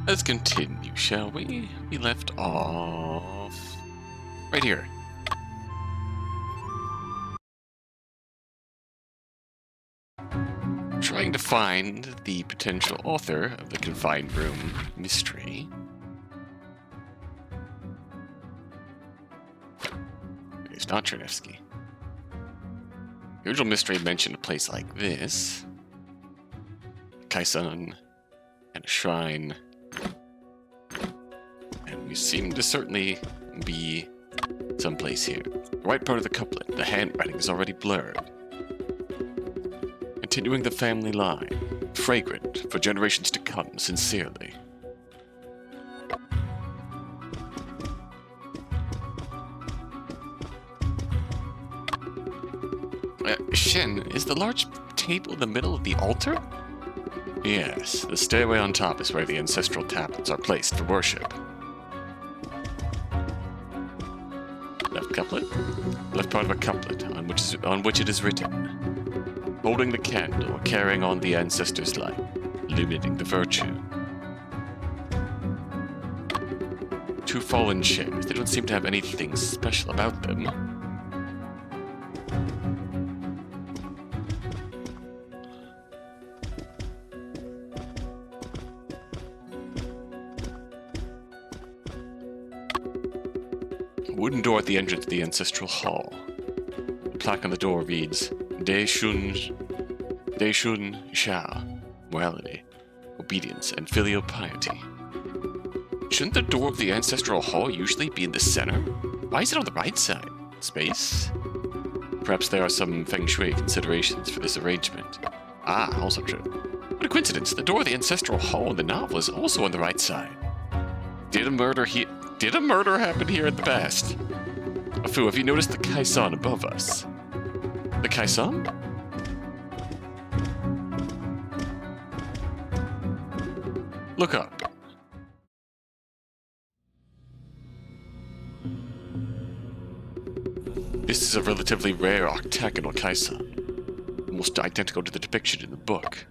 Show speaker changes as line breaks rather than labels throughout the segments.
Let's continue, shall we? We left off right here. Trying to find the potential author of the confined room mystery. It's not Chernevsky. The original mystery mentioned a place like this. Kaisan and a shrine. And we seem to certainly be someplace here. The right part of the couplet, the handwriting is already blurred. Continuing the family line, fragrant for generations to come, sincerely. Shen, is the large table in the middle of the altar? Yes, the stairway on top is where the ancestral tablets are placed for worship. Left couplet? Left part of a couplet, on which it is written. Holding the candle, carrying on the ancestors' light, illuminating the virtue. Two fallen chairs, they don't seem to have anything special about them. Wooden door at the entrance to the ancestral hall. The plaque on the door reads, De Shun Sha, morality, obedience, and filial piety. Shouldn't the door of the ancestral hall usually be in the center? Why is it on the right side? Space? Perhaps there are some feng shui considerations for this arrangement. Ah, also true. What a coincidence, the door of the ancestral hall in the novel is also on the right side. Did a murder happen here in the past? Afu, have you noticed the Kaisan above us? The Kaisan? Look up. This is a relatively rare octagonal Kaisan, almost identical to the depiction in the book.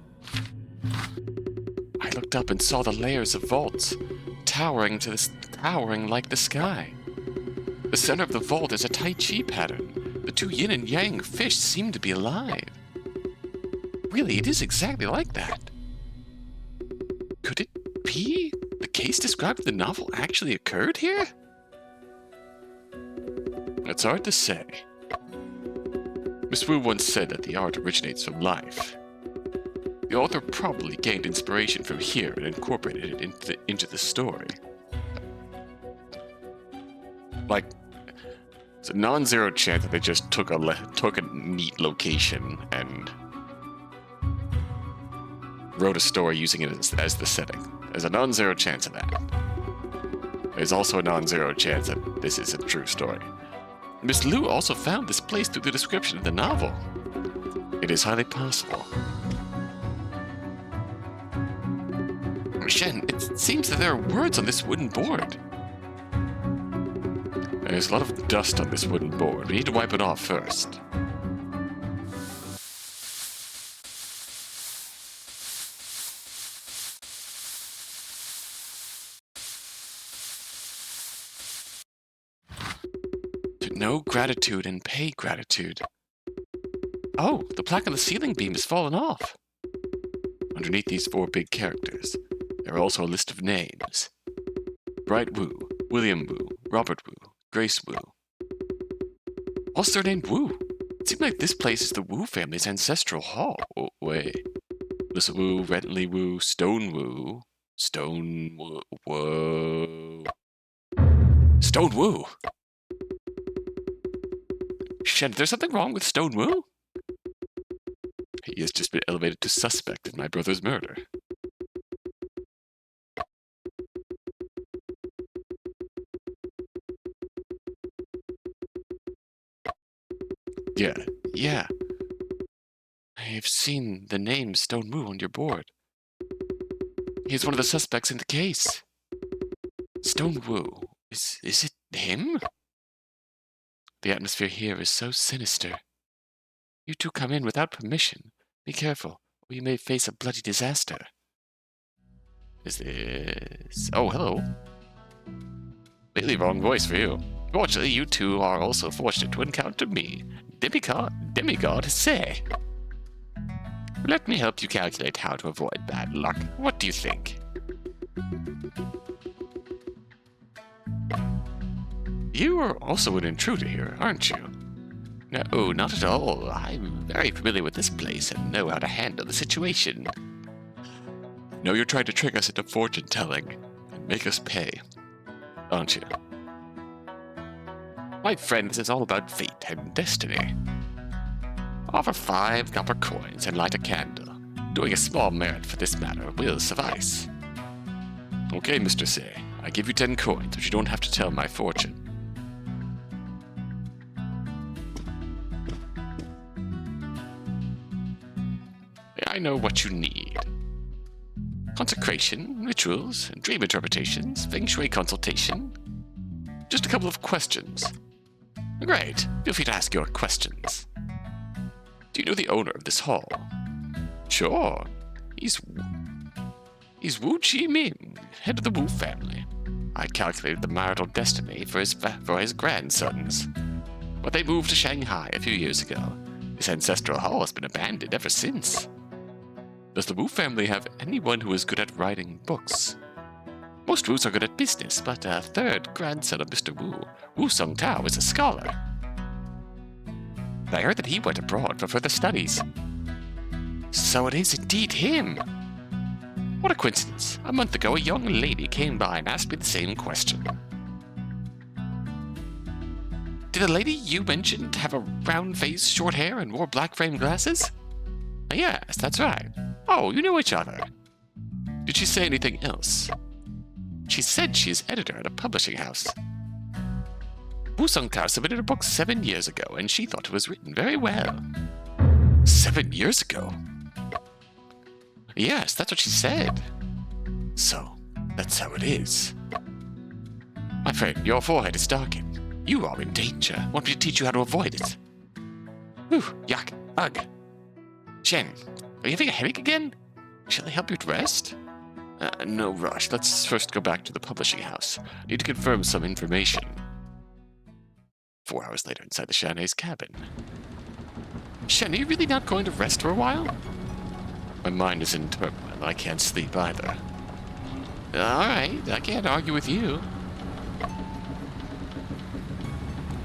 I looked up and saw the layers of vaults, towering like the sky. The center of the vault is a Tai Chi pattern. The two yin and yang fish seem to be alive. Really, it is exactly like that. Could it be the case described in the novel actually occurred here? It's hard to say. Miss Wu once said that the art originates from life. The author probably gained inspiration from here and incorporated it into the story. Like, it's a non-zero chance that they just took a neat location and wrote a story using it as the setting. There's a non-zero chance of that. There's also a non-zero chance that this is a true story. Miss Liu also found this place through the description of the novel. It is highly possible. Shen, it seems that there are words on this wooden board. There's a lot of dust on this wooden board. We need to wipe it off first. To know gratitude and pay gratitude. Oh, the plaque on the ceiling beam has fallen off. Underneath these four big characters, there are also a list of names. Bright Wu, William Wu, Robert Wu, Grace Wu. All surnamed Wu. It seems like this place is the Wu family's ancestral hall. Oh, wait. Lissa Wu, Rentley Wu, Stone Wu. Stone Wu. Whoa. Stone Wu! Shen, there's something wrong with Stone Wu? He has just been elevated to suspect in my brother's murder. Yeah. I have seen the name Stone Wu on your board. He is one of the suspects in the case. Stone Wu, is it him? The atmosphere here is so sinister. You two come in without permission. Be careful, or you may face a bloody disaster. Is this... Oh, hello. Completely wrong voice for you. Fortunately, you two are also fortunate to encounter me. Demigod say. Let me help you calculate how to avoid bad luck. What do you think? You are also an intruder here, aren't you? No, not at all. I'm very familiar with this place and know how to handle the situation. No, you're trying to trick us into fortune-telling and make us pay, aren't you? My friend, this is all about fate and destiny. Offer 5 copper coins and light a candle. Doing a small merit for this matter will suffice. Okay, Mr. Say, I give you 10 coins, but you don't have to tell my fortune. I know what you need. Consecration, rituals, dream interpretations, feng shui consultation. Just a couple of questions. Great, feel free to ask your questions. Do you know the owner of this hall? Sure. He's Wu Chi Ming, head of the Wu family. I calculated the marital destiny for his grandsons. But they moved to Shanghai a few years ago. This ancestral hall has been abandoned ever since. Does the Wu family have anyone who is good at writing books? Most Wus are good at business, but a third grandson of Mr. Wu, Wu Sung Tao, is a scholar. I heard that he went abroad for further studies. So it is indeed him. What a coincidence. A month ago, a young lady came by and asked me the same question. Did the lady you mentioned have a round face, short hair, and wore black frame glasses? Yes, that's right. Oh, you know each other. Did she say anything else? She said she is editor at a publishing house. Wu Sung Tao submitted a book 7 years ago, and she thought it was written very well. 7 years ago? Yes, that's what she said. So, that's how it is. My friend, your forehead is darkened. You are in danger. Want me to teach you how to avoid it? Whew, yuck, ugh. Shen, are you having a headache again? Shall I help you to rest? No rush. Let's first go back to the publishing house. Need to confirm some information. 4 hours later, inside the Shanghai's cabin. Shen, are you really not going to rest for a while? My mind is in turmoil. I can't sleep either. Alright, I can't argue with you.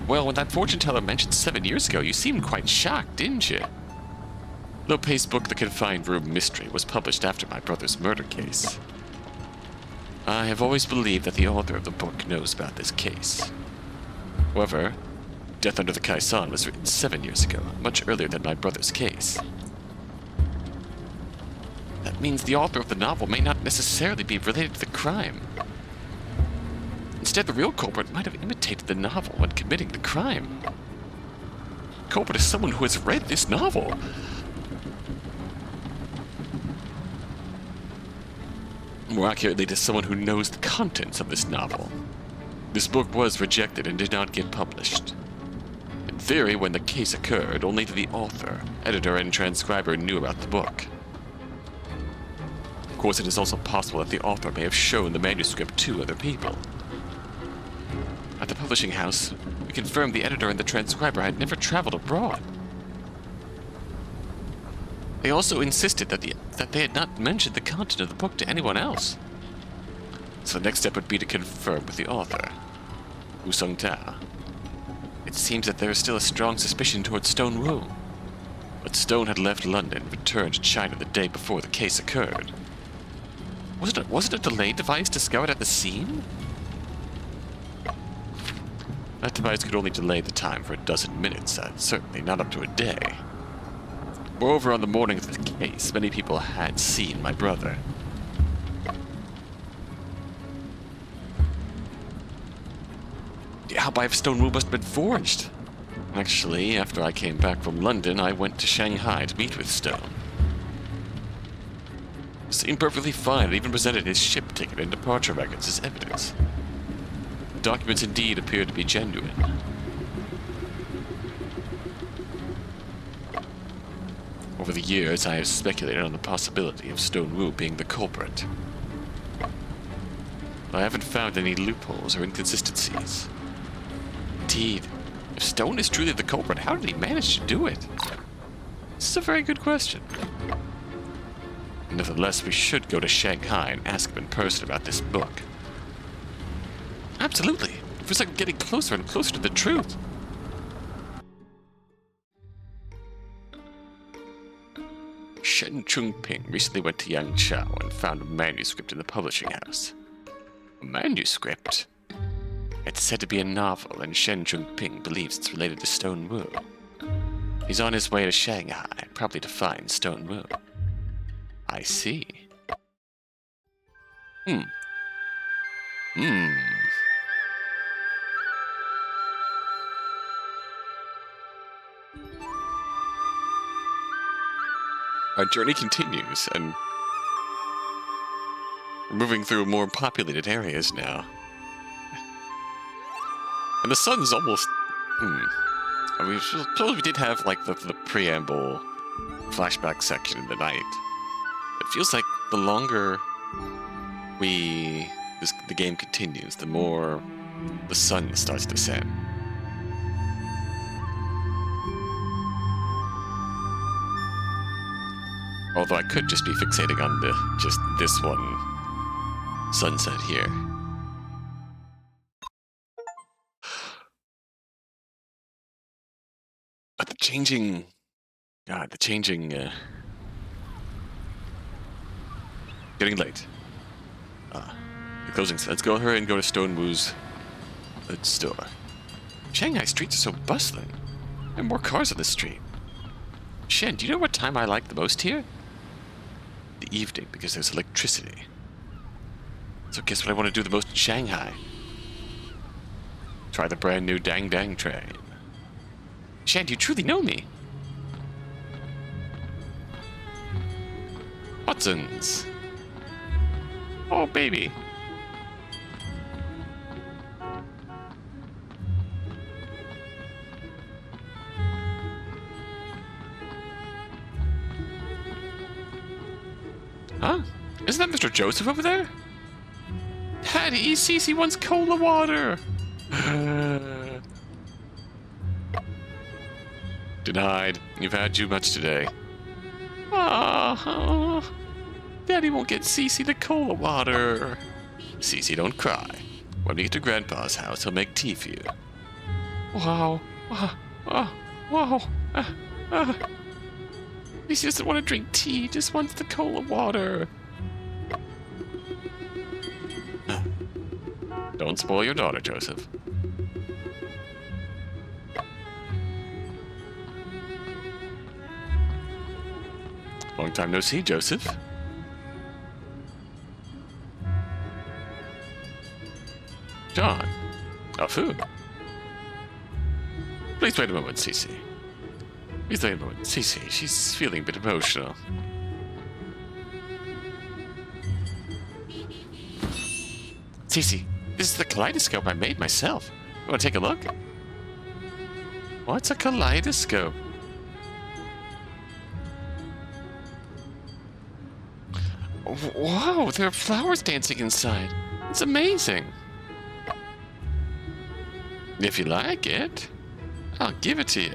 Well, when that fortune teller mentioned 7 years ago, you seemed quite shocked, didn't you? Lopez's book, The Confined Room Mystery, was published after my brother's murder case. I have always believed that the author of the book knows about this case. However, Death Under the Kaisan was written 7 years ago, much earlier than my brother's case. That means the author of the novel may not necessarily be related to the crime. Instead, the real culprit might have imitated the novel when committing the crime. The culprit is someone who has read this novel. More accurately, to someone who knows the contents of this novel. This book was rejected and did not get published. In theory, when the case occurred, only the author, editor, and transcriber knew about the book. Of course, it is also possible that the author may have shown the manuscript to other people. At the publishing house, we confirmed the editor and the transcriber had never traveled abroad. They also insisted that they had not mentioned the content of the book to anyone else. So the next step would be to confirm with the author, Wu Sung Tao. It seems that there is still a strong suspicion towards Stone Wu. But Stone had left London and returned to China the day before the case occurred. Was it a delayed device discovered at the scene? That device could only delay the time for a dozen minutes, certainly not up to a day. Moreover, on the morning of the case, many people had seen my brother. The alibi of Stone Wu must have been forged. Actually, after I came back from London, I went to Shanghai to meet with Stone. He seemed perfectly fine and even presented his ship ticket and departure records as evidence. The documents indeed appeared to be genuine. Over the years, I have speculated on the possibility of Stone Wu being the culprit. I haven't found any loopholes or inconsistencies. Indeed, if Stone is truly the culprit, how did he manage to do it? This is a very good question. Nevertheless, we should go to Shanghai and ask him in person about this book. Absolutely. It feels like we're getting closer and closer to the truth. Shen Chungping recently went to Yangtze and found a manuscript in the publishing house. A manuscript? It's said to be a novel, and Shen Chungping believes it's related to Stone Wu. He's on his way to Shanghai, probably to find Stone Wu. I see. Our journey continues, and we're moving through more populated areas now. And the sun's almost... I mean, suppose we did have, like, the preamble flashback section in the night. It feels like the longer the game continues, the more the sun starts to set. Although I could just be fixating on just this one sunset here. But the changing... Getting late. The closing. Let's go hurry and go to Stone Wu's store. Shanghai streets are so bustling. There are more cars on the street. Shen, do you know what time I like the most here? The evening, because there's electricity. So guess what I want to do the most in Shanghai? Try the brand new Dang Dang train. Shen, do you truly know me? Watsons. Oh, baby. Huh? Isn't that Mr. Joseph over there? Daddy, Cece wants cola water. Denied. You've had too much today. Daddy won't get Cece the cola water. Cece, don't cry. When we get to Grandpa's house, he'll make tea for you. Wow. Wow. Cece doesn't want to drink tea, just wants the cola water. Don't spoil your daughter, Joseph. Long time no see, Joseph. John. Afu. Please wait a moment, Cece. Please wait a moment. Cece, she's feeling a bit emotional. Cece, this is the kaleidoscope I made myself. You want to take a look? What's a kaleidoscope? Wow, there are flowers dancing inside. It's amazing. If you like it, I'll give it to you.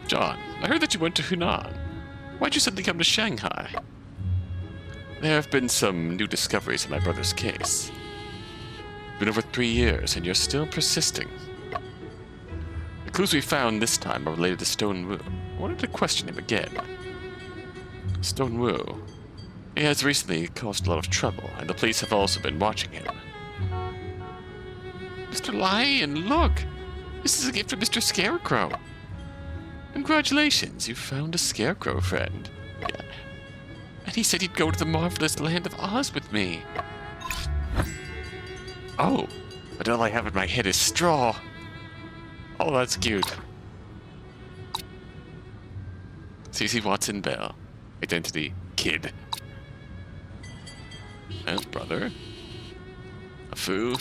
John, I heard that you went to Hunan. Why'd you suddenly come to Shanghai? There have been some new discoveries in my brother's case. It's been over 3 years, and you're still persisting. The clues we found this time are related to Stone Wu. I wanted to question him again. Stone Wu. He has recently caused a lot of trouble, and the police have also been watching him. Mr. Lion, look! This is a gift from Mr. Scarecrow. Congratulations, you found a Scarecrow friend. Yeah. And he said he'd go to the marvelous land of Oz with me. Oh, but all I have in my head is straw. Oh, that's cute. Cece Watson Bell. Identity, kid. And brother. Afu.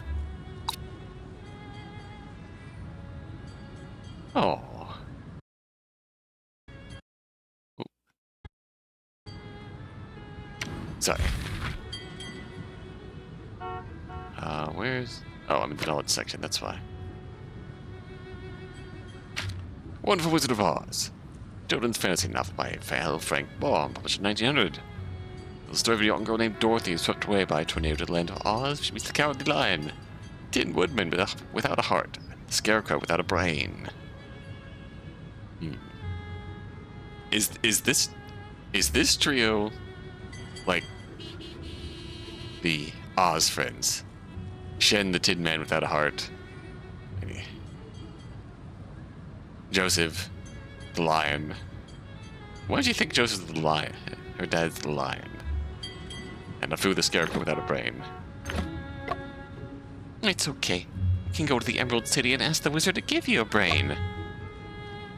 Sorry. Where's... Oh, I'm in the knowledge section, that's why. Wonderful Wizard of Oz. Children's fantasy novel by Val Frank Baum, published in 1900. The story of a young girl named Dorothy is swept away by a tornado to the land of Oz. She meets the Cowardly Lion, Tin Woodman without a heart, Scarecrow without a brain. Is this trio like the Oz friends? Shen, the Tin Man without a heart. Maybe. Joseph, the lion. Why do you think Joseph's the lion? Her dad's the lion. And Afu, the Scarecrow without a brain. It's okay. You can go to the Emerald City and ask the wizard to give you a brain.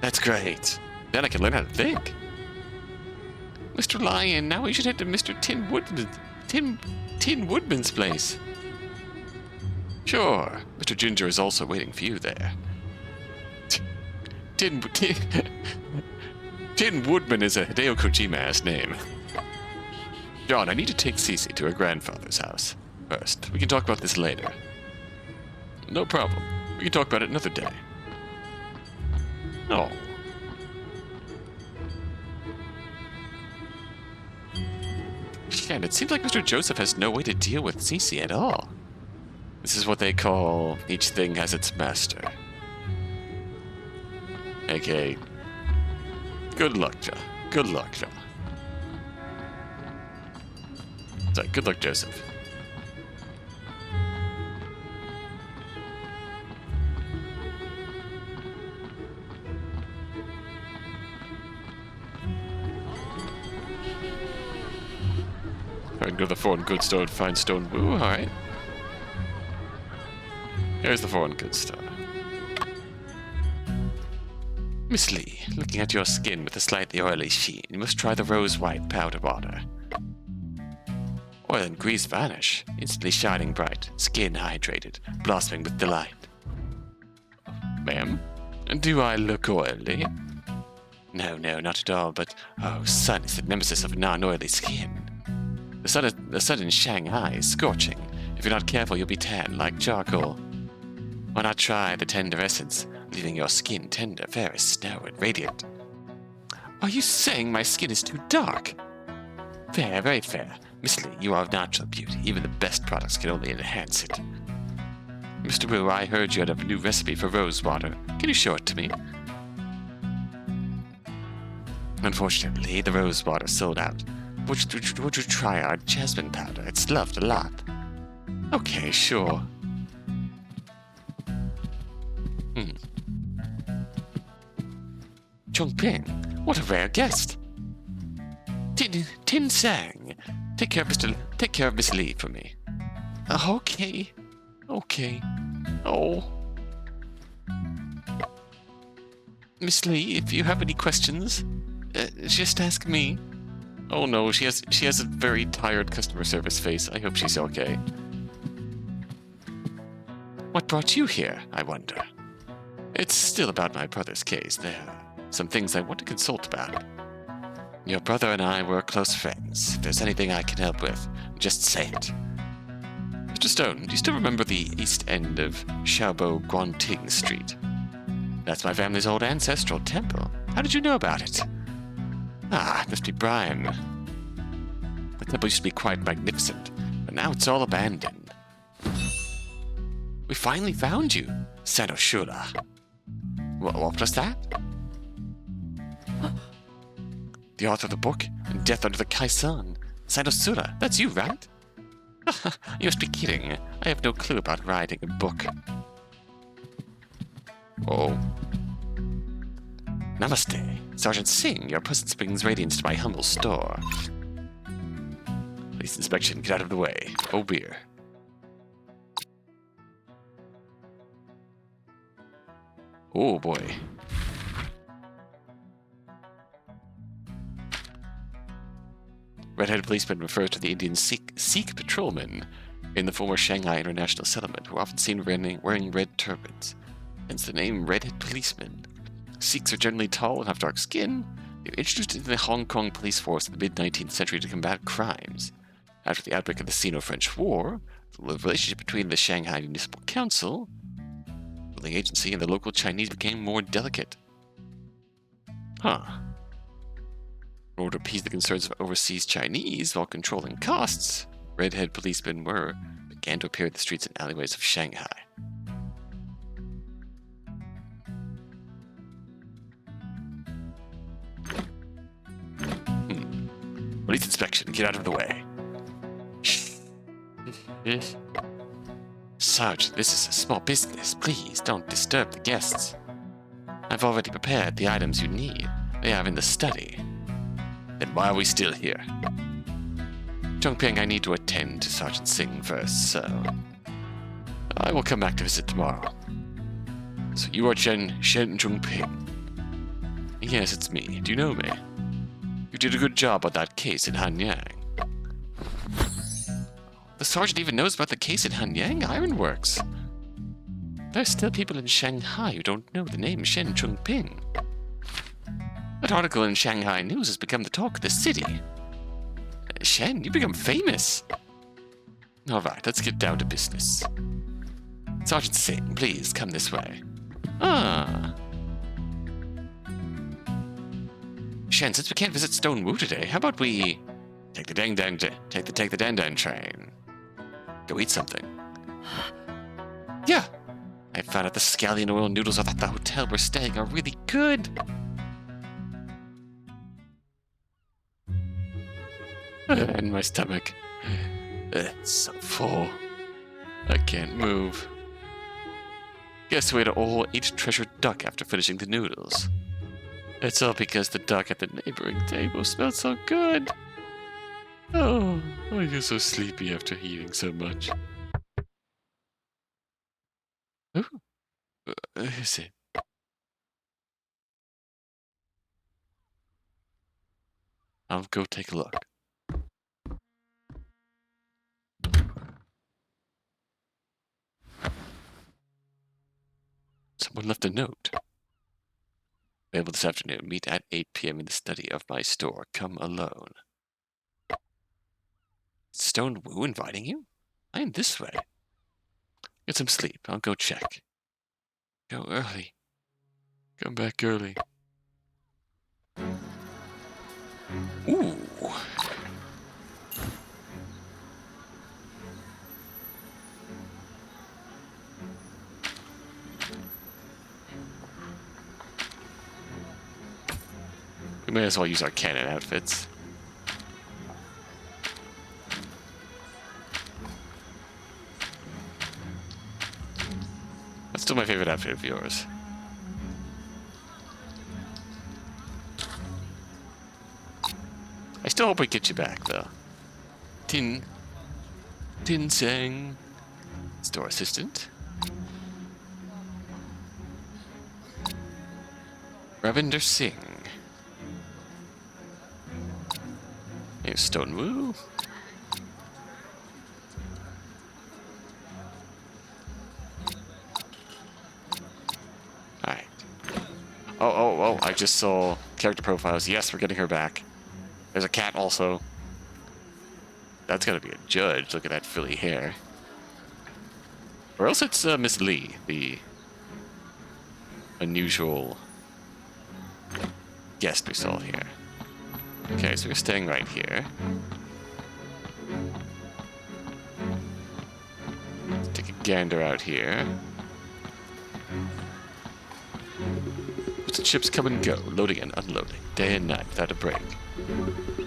That's great. Then I can learn how to think. Mr. Lion, now we should head to Mr. Tin Woodman's place. Sure. Mr. Ginger is also waiting for you there. Tin Woodman is a Hideo Kojima-ass name. John, I need to take Cece to her grandfather's house. First, we can talk about this later. No problem. We can talk about it another day. Oh. Shen, it seems like Mr. Joseph has no way to deal with Cece at all. This is what they call each thing has its master. Okay. Good luck, Joe. Good luck, Joe. Sorry, good luck, Joseph. I can go to the foreign goods store and find stone woo, alright. Here's the foreign goods store. Miss Lee, looking at your skin with a slightly oily sheen, you must try the rose white powder water. Oil and grease vanish, instantly shining bright, skin hydrated, blossoming with delight. Ma'am, do I look oily? No, not at all, but, oh, sun is the nemesis of non-oily skin. The sun in Shanghai is scorching. If you're not careful, you'll be tan like charcoal. Why not try the tender essence, leaving your skin tender, fair as snow and radiant? Are you saying my skin is too dark? Fair, very fair. Miss Lee, you are of natural beauty. Even the best products can only enhance it. Mr. Wu, I heard you had a new recipe for rose water. Can you show it to me? Unfortunately, the rose water sold out. Would you try our jasmine powder? It's loved a lot. Okay, sure. Chongping, what a rare guest. Tin Sang, take care of Miss Lee for me. Okay. Oh. Miss Lee, if you have any questions, just ask me. Oh no, she has a very tired customer service face. I hope she's okay. What brought you here, I wonder? It's still about my brother's case. There are some things I want to consult about. Your brother and I were close friends. If there's anything I can help with, just say it. Mr. Stone, do you still remember the east end of Xiaobo Guanting Street? That's my family's old ancestral temple. How did you know about it? Ah, it must be Brian. The temple used to be quite magnificent, but now it's all abandoned. We finally found you, Sanoshura. What was that? The author of the book, Death Under the Kaisan. Sanoshura, that's you, right? You must be kidding. I have no clue about writing a book. Oh. Namaste. Sergeant Singh, your presence brings radiance to my humble store. Police inspection, get out of the way. Oh beer. Oh boy. Red-headed policemen refer to the Indian Sikh patrolmen in the former Shanghai International Settlement, who are often seen wearing red turbans. Hence the name Red-headed policemen. Sikhs are generally tall and have dark skin. They were introduced into the Hong Kong police force in the mid-19th century to combat crimes. After the outbreak of the Sino-French War, the relationship between the Shanghai Municipal Council, ruling agency, and the local Chinese became more delicate. Huh. In order to appease the concerns of overseas Chinese while controlling costs, redhead policemen began to appear in the streets and alleyways of Shanghai. Police inspection, get out of the way. Sergeant, this is a small business. Please don't disturb the guests. I've already prepared the items you need. They are in the study. Then why are we still here? Zhongping, I need to attend to Sergeant Singh first, so I will come back to visit tomorrow. So you are Shen Zhongping? Yes, it's me. Do you know me? You did a good job on that case in Hanyang. The sergeant even knows about the case in Hanyang Ironworks. There are still people in Shanghai who don't know the name Shen Zhongping. That article in Shanghai News has become the talk of the city. Shen, you become famous. Alright, let's get down to business. Sergeant Singh, please come this way. Ah. Shen, since we can't visit Stone Wu today, how about we take the Dang train? Go eat something. Yeah. I found out the scallion oil noodles at the hotel we're staying are really good. And my stomach. It's so full. I can't move. Guess we had all eat treasured duck after finishing the noodles. It's all because the duck at the neighboring table smelled so good. Oh, I get so sleepy after eating so much. Who is it? I'll go take a look. Someone left a note. Available this afternoon. Meet at 8 p.m. in the study of my store. Come alone. Stone Wu inviting you? I am this way. Get some sleep. I'll go check. Go early. Come back early. Ooh. We may as well use our cannon outfits. That's still my favorite outfit of yours. I still hope we get you back, though. Tin Sang. Store assistant. Ravinder Singh. Here's Stone Wu. Alright. Oh, I just saw character profiles. Yes, we're getting her back. There's a cat also. That's gotta be a judge. Look at that frilly hair. Or else it's Miss Lee, the unusual guest we saw here. Okay, so we're staying right here. Let's take a gander out here. Watch the ships come and go, loading and unloading, day and night without a break.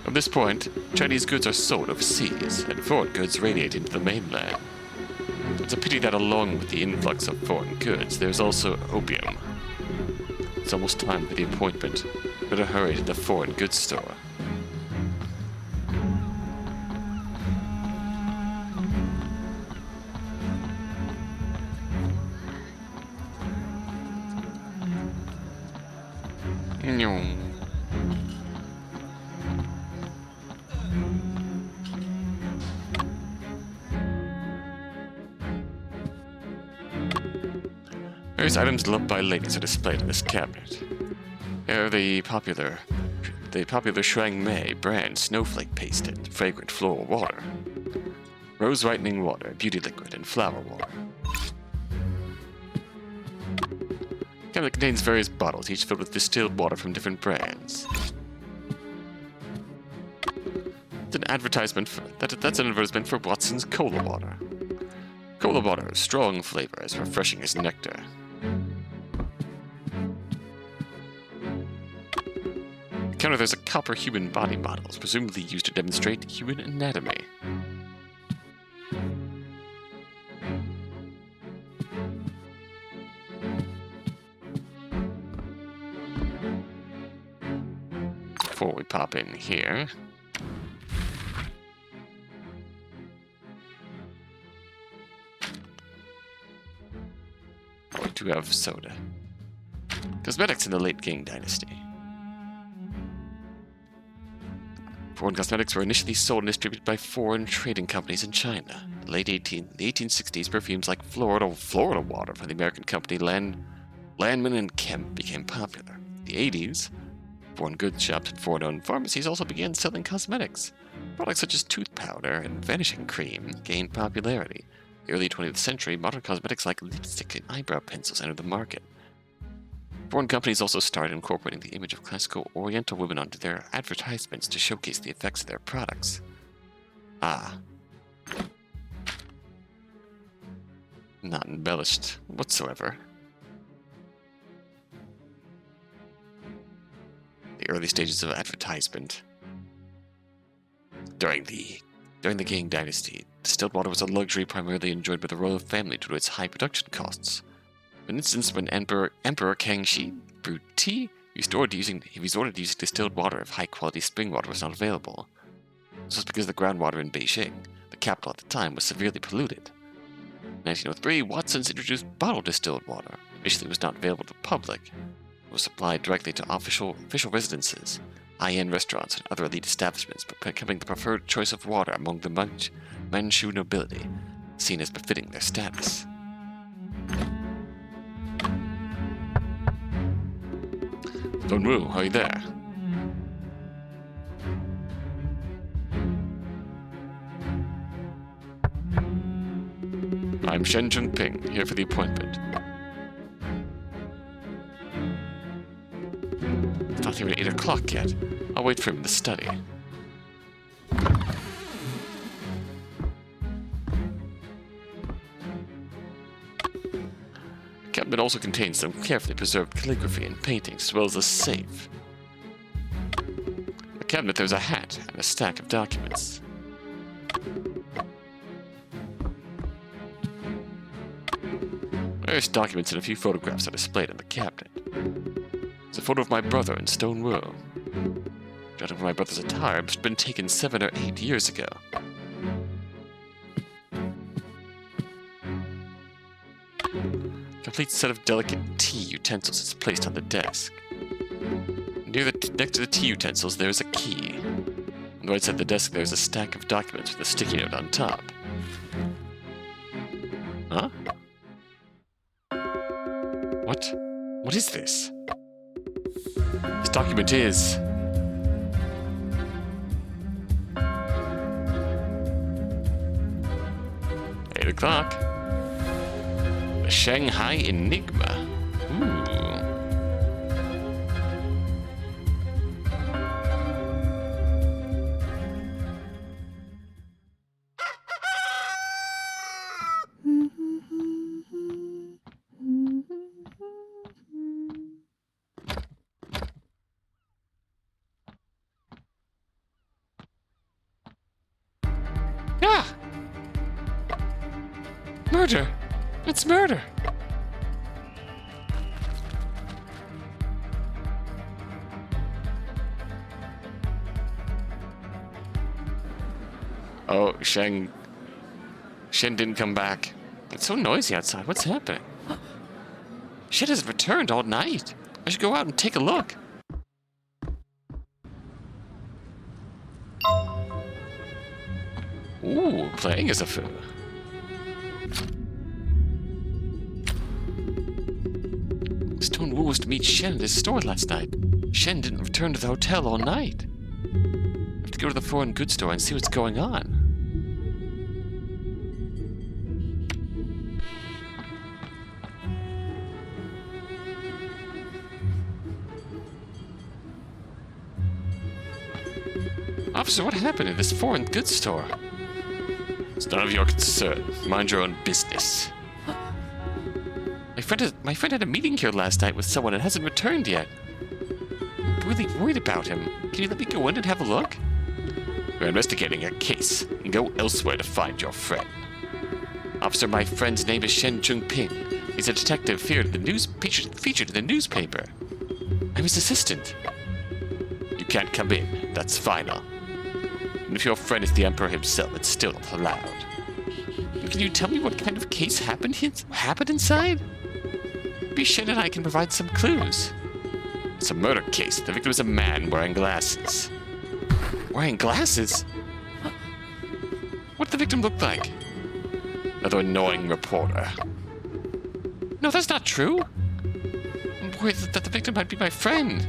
From this point, Chinese goods are sold overseas, and foreign goods radiate into the mainland. It's a pity that along with the influx of foreign goods, there's also opium. It's almost time for the appointment. Better hurry to the foreign goods store. Various items loved by ladies are displayed in this cabinet. Here are the popular the popular Shanghai brand snowflake pasted, fragrant floral water. Rose whitening water, beauty liquid, and flower water. The cabinet contains various bottles, each filled with distilled water from different brands. It's an advertisement for, that's an advertisement for Watson's Cola Water. Cola water is strong flavor, as refreshing as nectar. Counter, there's a copper human body model, presumably used to demonstrate human anatomy. Before we pop in here, we do have soda. Cosmetics in the late Qing Dynasty. Foreign cosmetics were initially sold and distributed by foreign trading companies in China. In the the 1860s, perfumes like Florida water from the American company Landman and Kemp became popular. In the 80s, foreign goods shops and foreign-owned pharmacies also began selling cosmetics. Products such as tooth powder and vanishing cream gained popularity. In the early 20th century, modern cosmetics like lipstick and eyebrow pencils entered the market. Foreign companies also started incorporating the image of classical Oriental women onto their advertisements to showcase the effects of their products. Ah. Not embellished whatsoever. The early stages of advertisement. During the Qing Dynasty, distilled water was a luxury primarily enjoyed by the royal family due to its high production costs. For instance, when Emperor Kangxi brewed tea, he resorted to using distilled water if high-quality spring water was not available. This was because the groundwater in Beijing, the capital at the time, was severely polluted. In 1903, Watson's introduced bottled distilled water. Initially, it was not available to the public. It was supplied directly to official residences, high-end restaurants, and other elite establishments, becoming the preferred choice of water among the Manchu nobility, seen as befitting their status. Don Wu, are you there? I'm Shen Ping, here for the appointment. It's not even 8 o'clock yet. I'll wait for him in the study. The cabinet also contains some carefully preserved calligraphy and paintings, as well as a safe. In the cabinet there's a hat and a stack of documents. Various documents and a few photographs are displayed in the cabinet. There's a photo of my brother in stone wool. Judging from my brother's attire, it must have been taken 7 or 8 years ago. A complete set of delicate tea utensils is placed on the desk. Next to the tea utensils, there is a key. On the right side of the desk, there is a stack of documents with a sticky note on top. Huh? What? What is this? This document is... $8 The Shanghai Enigma. Ooh. Ah! Murder! It's murder! Oh, Shen didn't come back. It's so noisy outside. What's happening? Shen hasn't returned all night. I should go out and take a look. Ooh, playing as a fool. Stone Wu was to meet Shen at his store last night. Shen didn't return to the hotel all night. I have to go to the foreign goods store and see what's going on. Officer, what happened at this foreign goods store? It's none of your concern. Mind your own business. My friend had a meeting here last night with someone and hasn't returned yet. I'm really worried about him. Can you let me go in and have a look? We're investigating a case and go elsewhere to find your friend. Officer, my friend's name is Shen Ping. He's a detective featured in the newspaper. I'm his assistant. You can't come in. That's final. And if your friend is the Emperor himself, it's still not allowed. And can you tell me what kind of case happened inside? Maybe Shen and I can provide some clues. It's a murder case. The victim is a man wearing glasses. Wearing glasses? What did the victim look like? Another annoying reporter. No, that's not true. I'm worried that the victim might be my friend.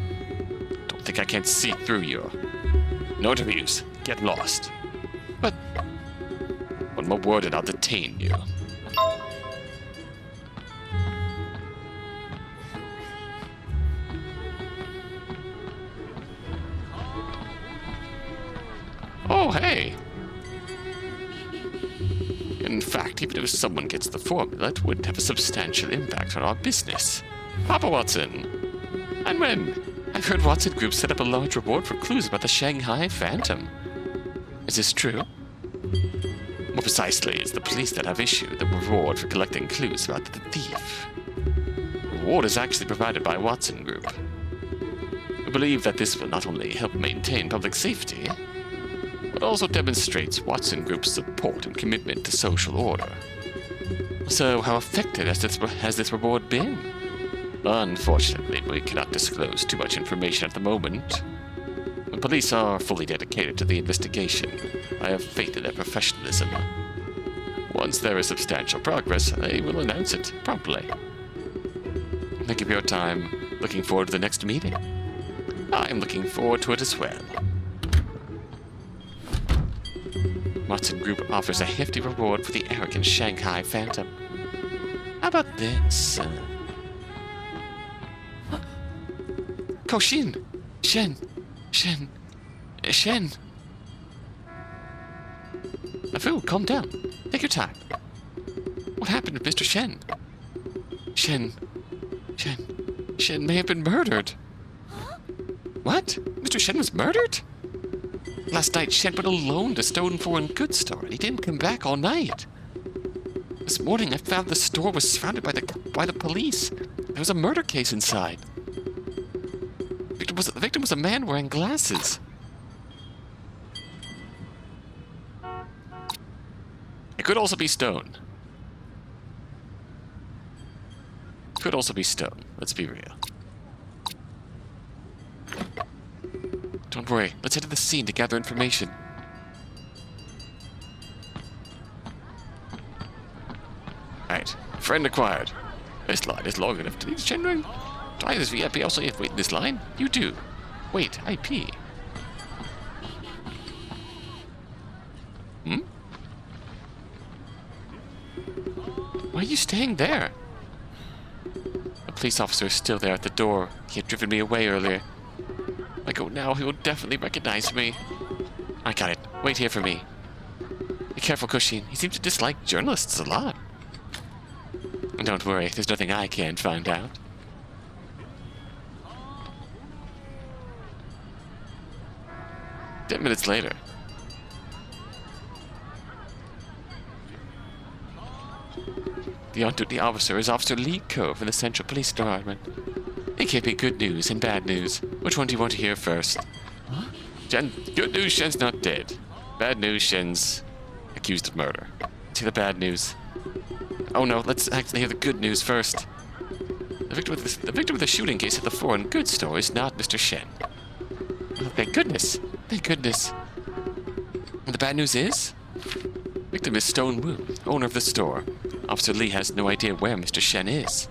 Don't think I can't see through you. No interviews. Get lost. But one more word and I'll detain you. Oh, hey! In fact, even if someone gets the formula, it would have a substantial impact on our business. Papa Watson! And when? I've heard Watson Group set up a large reward for clues about the Shanghai Phantom. Is this true? More precisely, it's the police that have issued the reward for collecting clues about the thief. The reward is actually provided by Watson Group. We believe that this will not only help maintain public safety, but also demonstrates Watson Group's support and commitment to social order. So, how effective has this reward been? Unfortunately, we cannot disclose too much information at the moment. The police are fully dedicated to the investigation. I have faith in their professionalism. Once there is substantial progress, they will announce it promptly. Thank you for your time. Looking forward to the next meeting. I am looking forward to it as well. Watson Group offers a hefty reward for the arrogant Shanghai Phantom. How about this? Kohshin! Shen! Afu, calm down. Take your time. What happened to Mr. Shen? Shen may have been murdered. What? Mr. Shen was murdered? Last night, Shen went alone to Stone Foreign Goods Store, and he didn't come back all night. This morning, I found the store was surrounded by the police. There was a murder case inside. The victim was a man wearing glasses. It could also be Stone. Let's be real. Don't worry, let's head to the scene to gather information. Alright, friend acquired. This line is long enough to need genuine. Do I, this VIP, also have to wait in this line? You do. Wait, IP. Why are you staying there? A police officer is still there at the door. He had driven me away earlier. If I go now, he will definitely recognize me. I got it. Wait here for me. Be careful, Kohshin. He seems to dislike journalists a lot. And don't worry, there's nothing I can't find out. Ten minutes later. The on-duty officer is Officer Lee Ko from the Central Police Department. It can't be good news and bad news. Which one do you want to hear first? Huh? Good news, Shen's not dead. Bad news, Shen's accused of murder. Let's hear the bad news. Oh no, let's actually hear the good news first. The victim of the shooting case at the foreign goods store is not Mr. Shen. Oh, thank goodness. Thank goodness. And the bad news is? Victim is Stone Wu, owner of the store. Officer Lee has no idea where Mr. Shen is.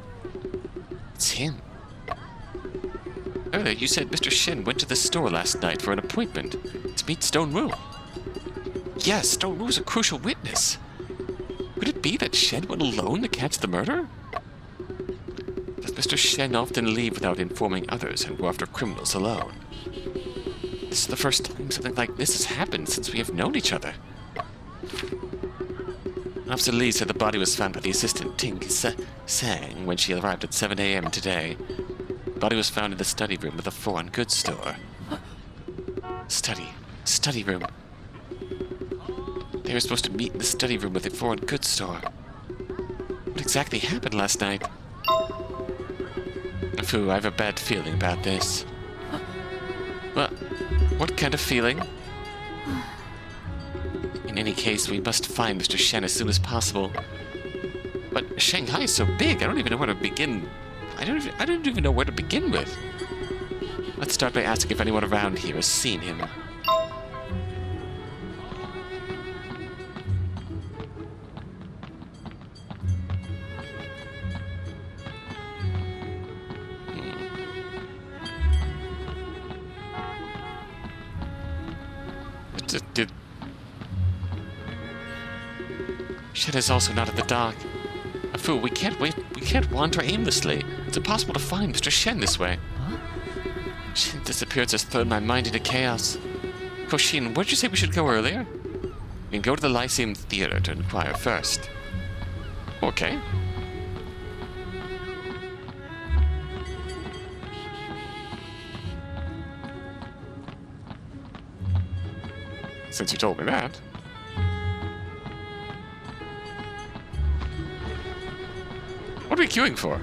It's him. Earlier, you said Mr. Shen went to the store last night for an appointment to meet Stone Wu. Yes, Stone Wu is a crucial witness. Could it be that Shen went alone to catch the murderer? Does Mr. Shen often leave without informing others and go after criminals alone? This is the first time something like this has happened since we have known each other. Officer Lee said the body was found by the assistant Ting Sang when she arrived at 7 a.m. today. The body was found in the study room of the foreign goods store. Study room. They were supposed to meet in the study room of the foreign goods store. What exactly happened last night? Afu, I have a bad feeling about this. Well, what kind of feeling? In any case, we must find Mr. Shen as soon as possible. But Shanghai is so big, I don't even know where to begin. I don't even know where to begin with. Let's start by asking if anyone around here has seen him. Shen is also not in the dark. Afu, we can't wander aimlessly. It's impossible to find Mr. Shen this way. Huh? Shen's disappearance has thrown my mind into chaos. Kohshin, where'd you say we should go earlier? We can go to the Lyceum Theater to inquire first. Okay. Since you told me that. What are we queuing for?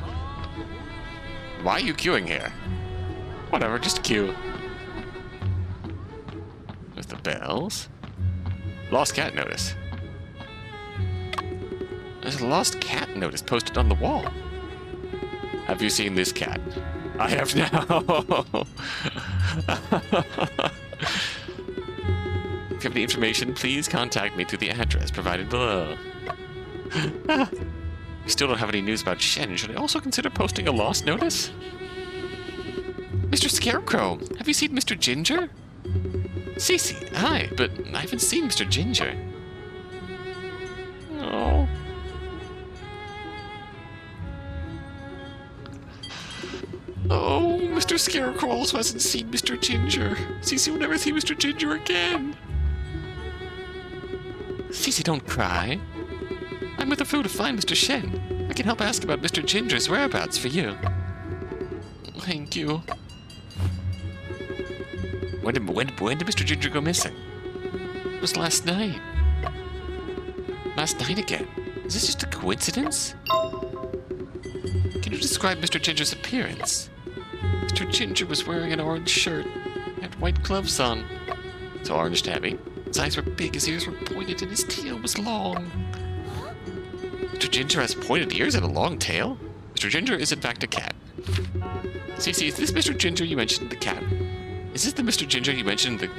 Why are you queuing here? Whatever, just queue. There's the bells. Lost cat notice. There's a lost cat notice posted on the wall. Have you seen this cat? I have now. If you have any information, please contact me through the address provided below. We still don't have any news about Shen. Should I also consider posting a lost notice? Mr. Scarecrow, have you seen Mr. Ginger? Cece, hi, but I haven't seen Mr. Ginger. Oh. Oh, Mr. Scarecrow also hasn't seen Mr. Ginger. Cece will never see Mr. Ginger again. Cece, don't cry. I'm with Afu to find Mr. Shen. I can help ask about Mr. Ginger's whereabouts for you. Thank you. When did Mr. Ginger go missing? It was last night. Last night again? Is this just a coincidence? Can you describe Mr. Ginger's appearance? Mr. Ginger was wearing an orange shirt, had white gloves on. So orange tabby. His eyes were big, his ears were pointed, and his tail was long. Mr. Ginger has pointed ears and a long tail? Mr. Ginger is in fact a cat. Cece, is this Mr. Ginger you mentioned the cat? Is this the Mr. Ginger you mentioned the...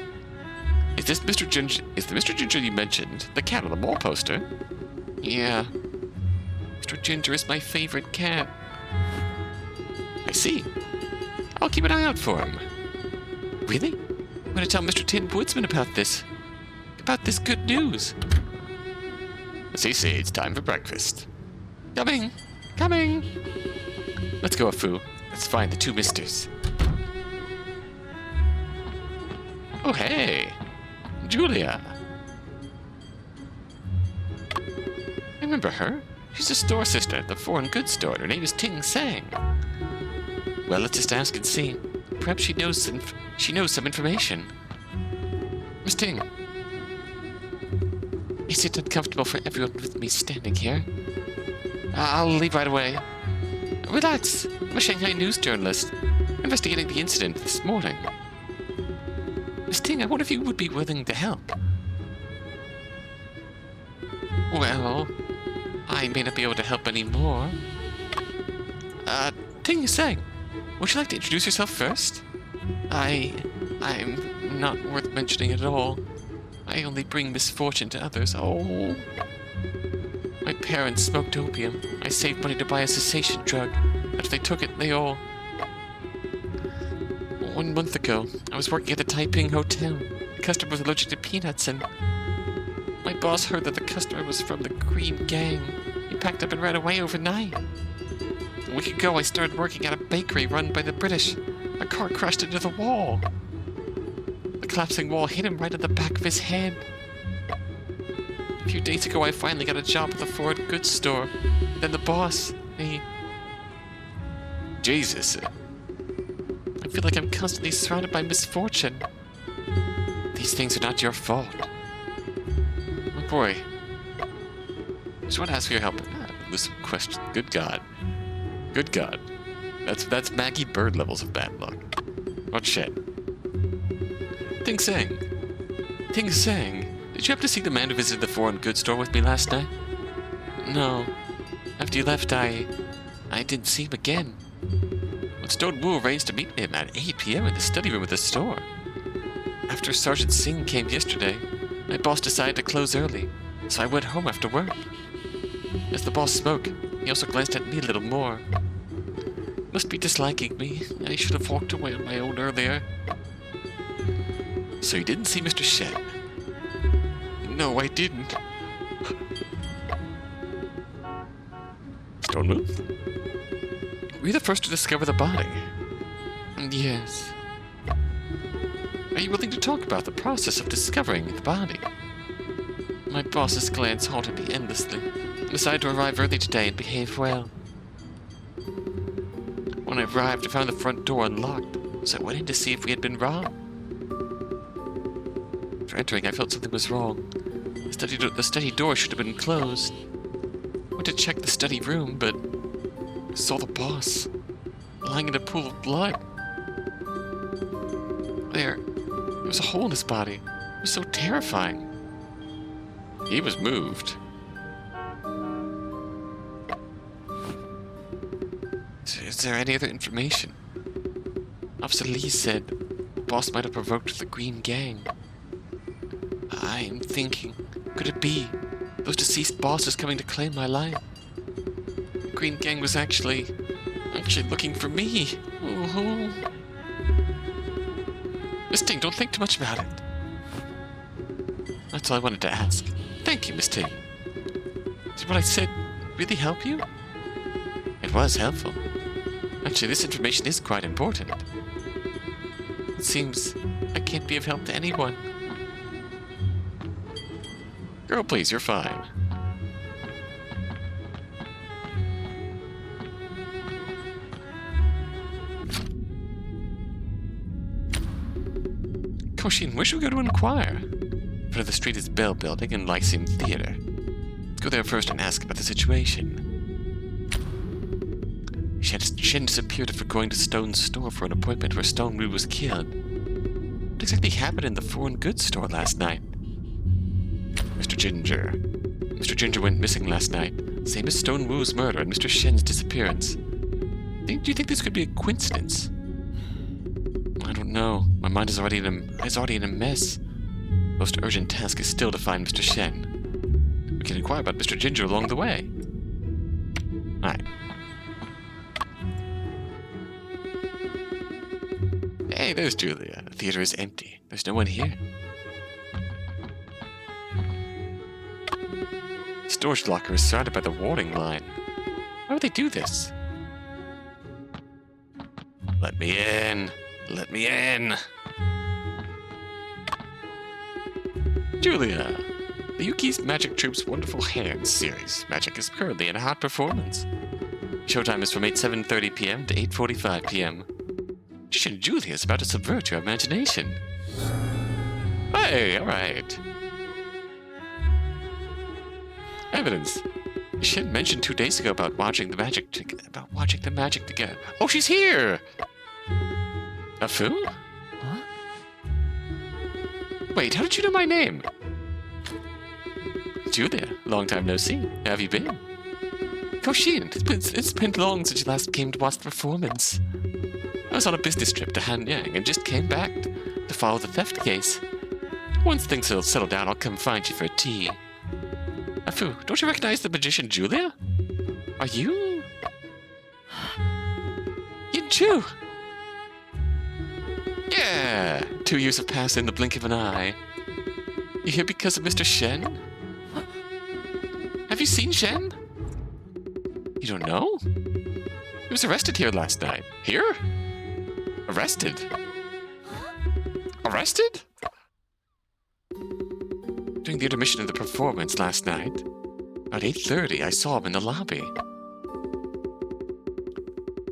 Is the Mr. Ginger you mentioned the cat on the mall poster? Yeah. Mr. Ginger is my favorite cat. I see. I'll keep an eye out for him. Really? I'm going to tell Mr. Tin Woodsman about this. About this good news. Cece, it's time for breakfast. Coming! Coming! Let's go, Afu. Let's find the two misters. Oh, hey! Julia! I remember her. She's a store assistant at the foreign goods store. Her name is Ting Sang. Well, let's just ask and see. Perhaps she knows some information. Miss Ting. Is it uncomfortable for everyone with me standing here? I'll leave right away. Relax. I'm a Shanghai news journalist, investigating the incident this morning. Miss Ting, I wonder if you would be willing to help. Well, I may not be able to help anymore. Ting Sang, would you like to introduce yourself first? I'm not worth mentioning at all. I only bring misfortune to others. Oh. My parents smoked opium. I saved money to buy a cessation drug. After they took it, they all... 1 month ago, I was working at the Taiping Hotel. The customer was allergic to peanuts, and my boss heard that the customer was from the Green Gang. He packed up and ran away overnight. A week ago, I started working at a bakery run by the British. My car crashed into the wall. The collapsing wall hit him right on the back of his head. A few days ago, I finally got a job at the foreign goods store. Then the boss, he... Jesus. I feel like I'm constantly surrounded by misfortune. These things are not your fault. Oh boy. I just want to ask for your help. This question. Good God. Good God. That's Maggie Bird levels of bad luck. What shit? Ting Seng. Ting Seng. Did you happen to see the man who visited the foreign goods store with me last night? No. After you left, I didn't see him again. Well, Stone Wu arranged to meet him at 8 p.m. in the study room of the store. After Sergeant Singh came yesterday, my boss decided to close early, so I went home after work. As the boss spoke, he also glanced at me a little more. Must be disliking me. I should have walked away on my own earlier. So you didn't see Mr. Shen? No, I didn't. Don't move. Were you the first to discover the body? Yes. Are you willing to talk about the process of discovering the body? My boss's glance haunted me endlessly. I decided to arrive early today and behave well. When I arrived, I found the front door unlocked, so I went in to see if we had been robbed. After entering, I felt something was wrong. The study door should have been closed. I went to check the study room, but I saw the boss lying in a pool of blood. There was a hole in his body. It was so terrifying. He was moved. Is there any other information? Officer Lee said the boss might have provoked the Green Gang. I'm thinking, could it be those deceased bosses coming to claim my life? The Green Gang was actually looking for me. Oh. Miss Ting, don't think too much about it. That's all I wanted to ask. Thank you, Miss Ting. Did what I said really help you? It was helpful. Actually, this information is quite important. It seems I can't be of help to anyone. Girl, please, you're fine. Kohshin, where should we go to inquire? Front of the street is Bell Building and Lyceum Theater. Let's go there first and ask about the situation. Shen disappeared after going to Stone's store for an appointment where Stone Wu was killed. What exactly happened in the foreign goods store last night? Mr. Ginger went missing last night, same as Stone Wu's murder and Mr. Shen's disappearance. Do you think this could be a coincidence? I don't know. My mind is already in a mess. Most urgent task is still to find Mr. Shen. We can inquire about Mr. Ginger along the way. Alright. Hey, there's Julia. The theater is empty. There's no one here. Storage locker is surrounded by the warding line. Why would they do this? Let me in. Let me in. Julia, the Yuki's Magic Troop's Wonderful Hands series. Magic is currently in a hot performance. Showtime is from 7:30 p.m. to 8:45 p.m. Shen Julia is about to subvert your imagination. Hey, alright. Evidence. Shen mentioned 2 days ago about watching the magic together. Oh, she's here! Afu?
Huh?
Wait, how did you know my name? Julia, long time no see. How have you been? Kohshin, it's been long since you last came to watch the performance. I was on a business trip to Hanyang and just came back to follow the theft case. Once things will settle down, I'll come find you for tea. Afu, don't you recognize the magician Julia? Are you... Yinchu? Yeah! 2 years have passed in the blink of an eye. You here because of Mr. Shen? Have you seen Shen? You don't know? He was arrested here last night. Here? Arrested? Arrested? During the intermission of the performance last night, about 8:30, I saw him in the lobby.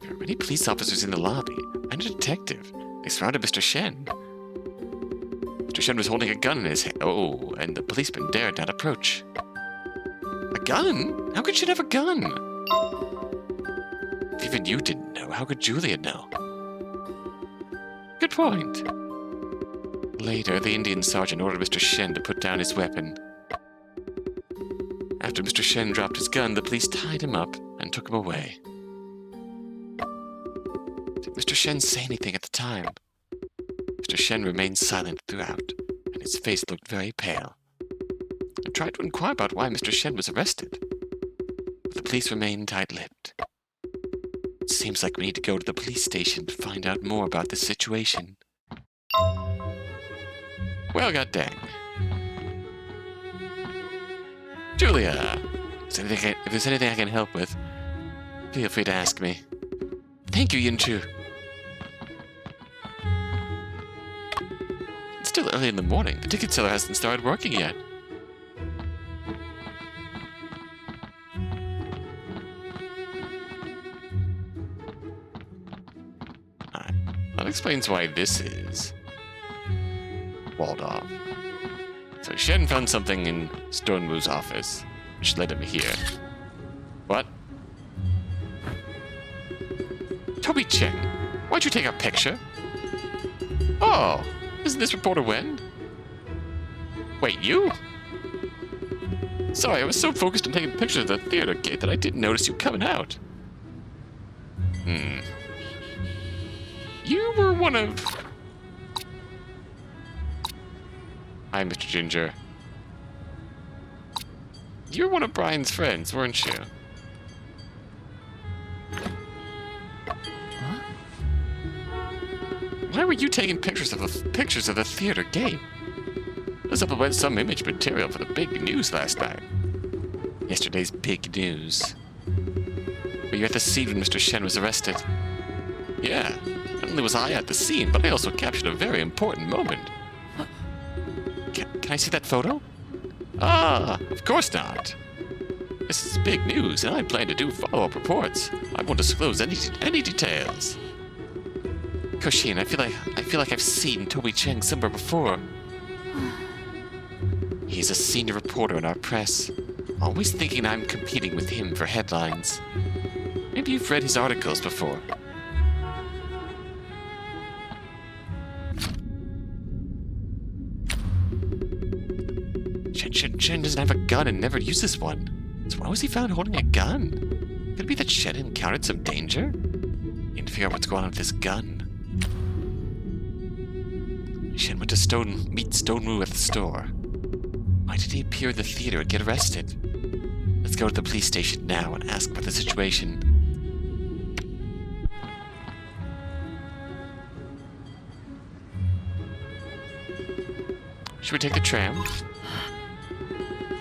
There were many police officers in the lobby, and a detective. They surrounded Mr. Shen. Mr. Shen was holding a gun in his hand. Oh, and the policeman dared not approach. A gun? How could Shen have a gun? If even you didn't know, how could Julia know? Good point. Later, the Indian sergeant ordered Mr. Shen to put down his weapon. After Mr. Shen dropped his gun, the police tied him up and took him away. Did Mr. Shen say anything at the time? Mr. Shen remained silent throughout, and his face looked very pale. I tried to inquire about why Mr. Shen was arrested, but the police remained tight-lipped. It seems like we need to go to the police station to find out more about this situation. Well, goddamn. Julia! If there's anything I can help with, feel free to ask me. Thank you, Yinchu. It's still early in the morning. The ticket seller hasn't started working yet. That explains why this is walled off. So Shen found something in Stone Wu's office, which led him here. What? Toby Cheng, why'd you take a picture? Oh, isn't this reporter Wen? Wait, you? Sorry, I was so focused on taking pictures of the theater gate that I didn't notice you coming out. You were one of... Hi, Mr. Ginger. You were one of Brian's friends, weren't you?
Huh?
Why were you taking pictures of the theater gate? This up about some image material for the big news last night. Yesterday's big news. Were you at the scene when Mr. Shen was arrested? Yeah, not only was I at the scene, but I also captured a very important moment. Can I see that photo? Ah, of course not. This is big news, and I plan to do follow-up reports. I won't disclose any details. Kohshin, I feel like I've seen Toby Cheng somewhere before. He's a senior reporter in our press, always thinking I'm competing with him for headlines. Maybe you've read his articles before. Shen doesn't have a gun and never uses one. So why was he found holding a gun? Could it be that Shen encountered some danger? Need to figure out what's going on with this gun. Shen went to meet Stone Wu at the store. Why did he appear in the theater and get arrested? Let's go to the police station now and ask about the situation. Should we take the tram?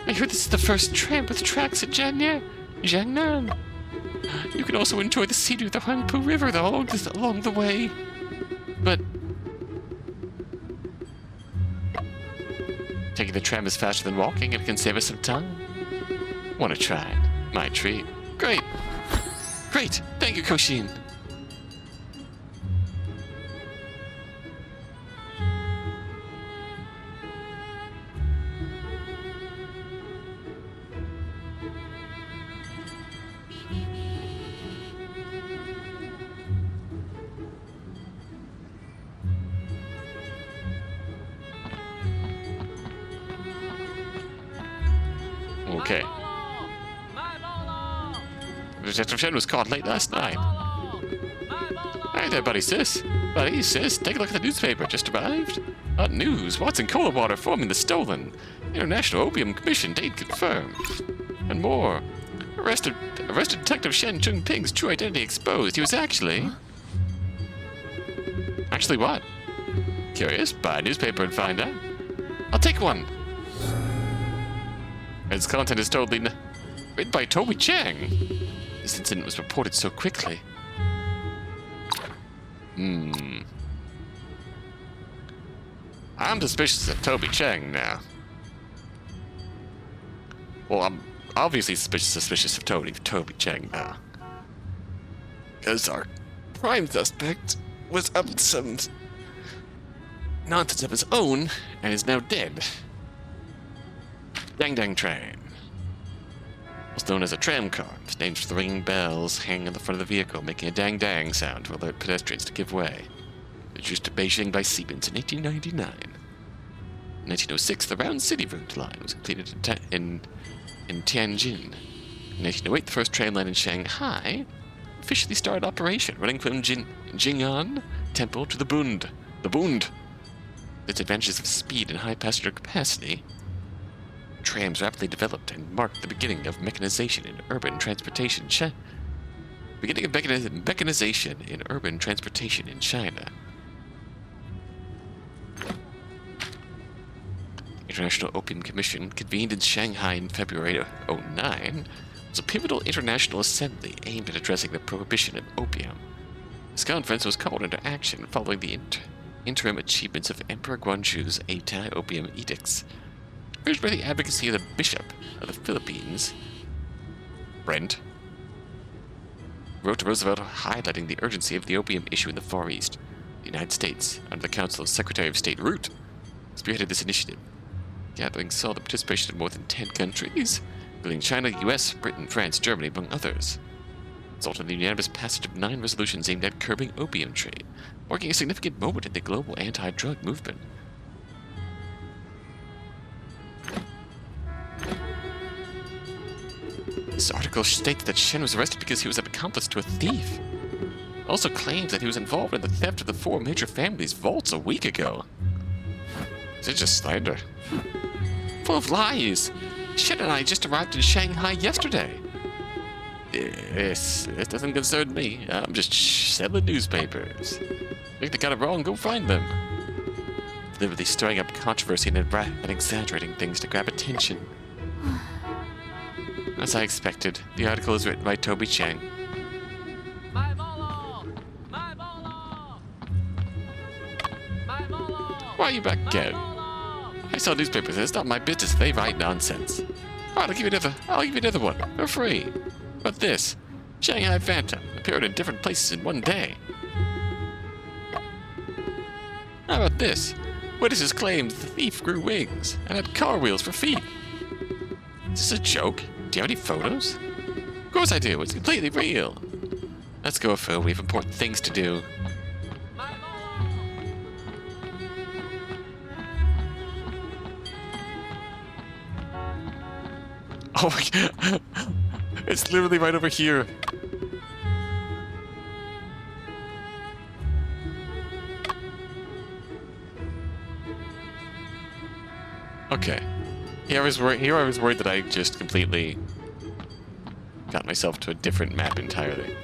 I heard this is the first tram with tracks at Jiangnan. You can also enjoy the scenery of the Huangpu River along the way. But taking the tram is faster than walking and it can save us some time. Want to try it? My treat. Great! Great! Thank you, Kohshin! Okay. Detective Shen was caught late last night. Hey there, buddy sis. Buddy sis, take a look at the newspaper. Just arrived. Hot news. Watson Cola Water forming the stolen. International Opium Commission date confirmed. And more. Arrested Detective Shen Chungping's true identity exposed. He was actually...
Huh?
Actually what? Curious? Buy a newspaper and find out. I'll take one. Its content is totally written by Toby Chang. This incident was reported so quickly. I'm suspicious of Toby Chang now. Well, I'm obviously suspicious of Toby Chang now. Because our prime suspect was up to some nonsense of his own and is now dead. Dang Dang Train. Also known as a tram car. It's named for the ringing bells hanging on the front of the vehicle, making a dang dang sound to alert pedestrians to give way. Introduced to Beijing by Siemens in 1899. In 1906, the Round City Route line was completed in Tianjin. In 1908, the first tram line in Shanghai officially started operation, running from Jing'an Temple to the Bund. The Bund! Its advantages of speed and high passenger capacity, trams rapidly developed and marked the beginning of mechanization in urban transportation. Mechanization in urban transportation in China. International Opium Commission, convened in Shanghai in February of 2009, was a pivotal international assembly aimed at addressing the prohibition of opium. This conference was called into action following the interim achievements of Emperor Guangxu's anti-opium edicts, urged by the advocacy of the Bishop of the Philippines. Brent wrote to Roosevelt highlighting the urgency of the opium issue in the Far East. The United States, under the counsel of Secretary of State Root, spearheaded this initiative. The gathering saw the participation of more than 10 countries, including China, US, Britain, France, Germany, among others. It resulted in the unanimous passage of 9 resolutions aimed at curbing opium trade, marking a significant moment in the global anti-drug movement. This article states that Shen was arrested because he was an accomplice to a thief. It also claims that he was involved in the theft of the 4 major families' vaults a week ago. Is it just slander? Full of lies! Shen and I just arrived in Shanghai yesterday. It doesn't concern me. I'm just selling newspapers. Think they got it wrong, go find them. Deliberately stirring up controversy and exaggerating things to grab attention. As I expected, the article is written by Toby Chang. Why are you back again? I sell newspapers and it's not my business if they write nonsense. Alright, I'll give you another one, for free. But this, Shanghai Phantom, appeared in different places in one day. How about this? Witnesses claimed the thief grew wings and had car wheels for feet. Is this a joke? Do you have any photos? Of course I do, it's completely real. Let's go, Phil, we have important things to do. Oh my god, it's literally right over here. Okay. Here I was worried that I just completely got myself to a different map entirely.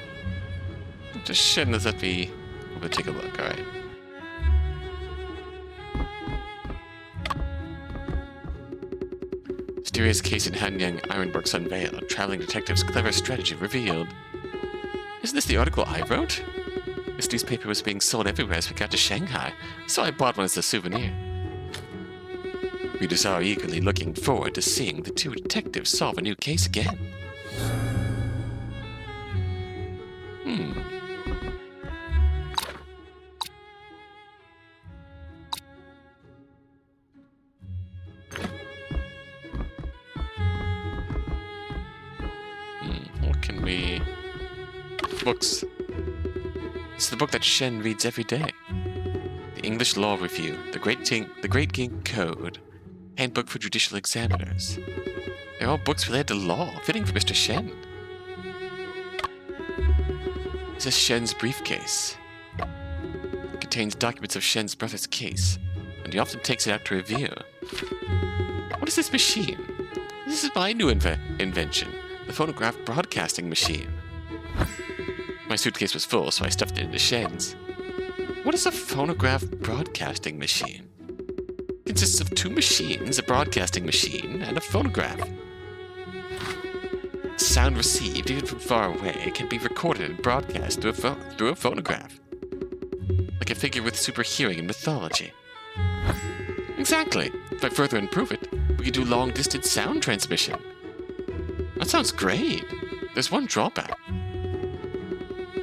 Just shouldn't let that be. We'll take a look, alright. Mysterious case in Hanyang Ironworks unveiled. Traveling detective's clever strategy revealed. Isn't this the article I wrote? This newspaper was being sold everywhere as we got to Shanghai, so I bought one as a souvenir. Readers are eagerly looking forward to seeing the 2 detectives solve a new case again. What can we... Books. This is the book that Shen reads every day. The English Law Review, the Great King Code, Handbook for Judicial Examiners. They're all books related to law, fitting for Mr. Shen. This is Shen's briefcase. It contains documents of Shen's brother's case, and he often takes it out to review. What is this machine? This is my new invention, the phonograph broadcasting machine. My suitcase was full, so I stuffed it into Shen's. What is a phonograph broadcasting machine? It consists of two machines, a broadcasting machine and a phonograph. Sound received, even from far away, can be recorded and broadcast through a phonograph. Like a figure with super hearing in mythology. Exactly. If I further improve it, we could do long-distance sound transmission. That sounds great. There's one drawback.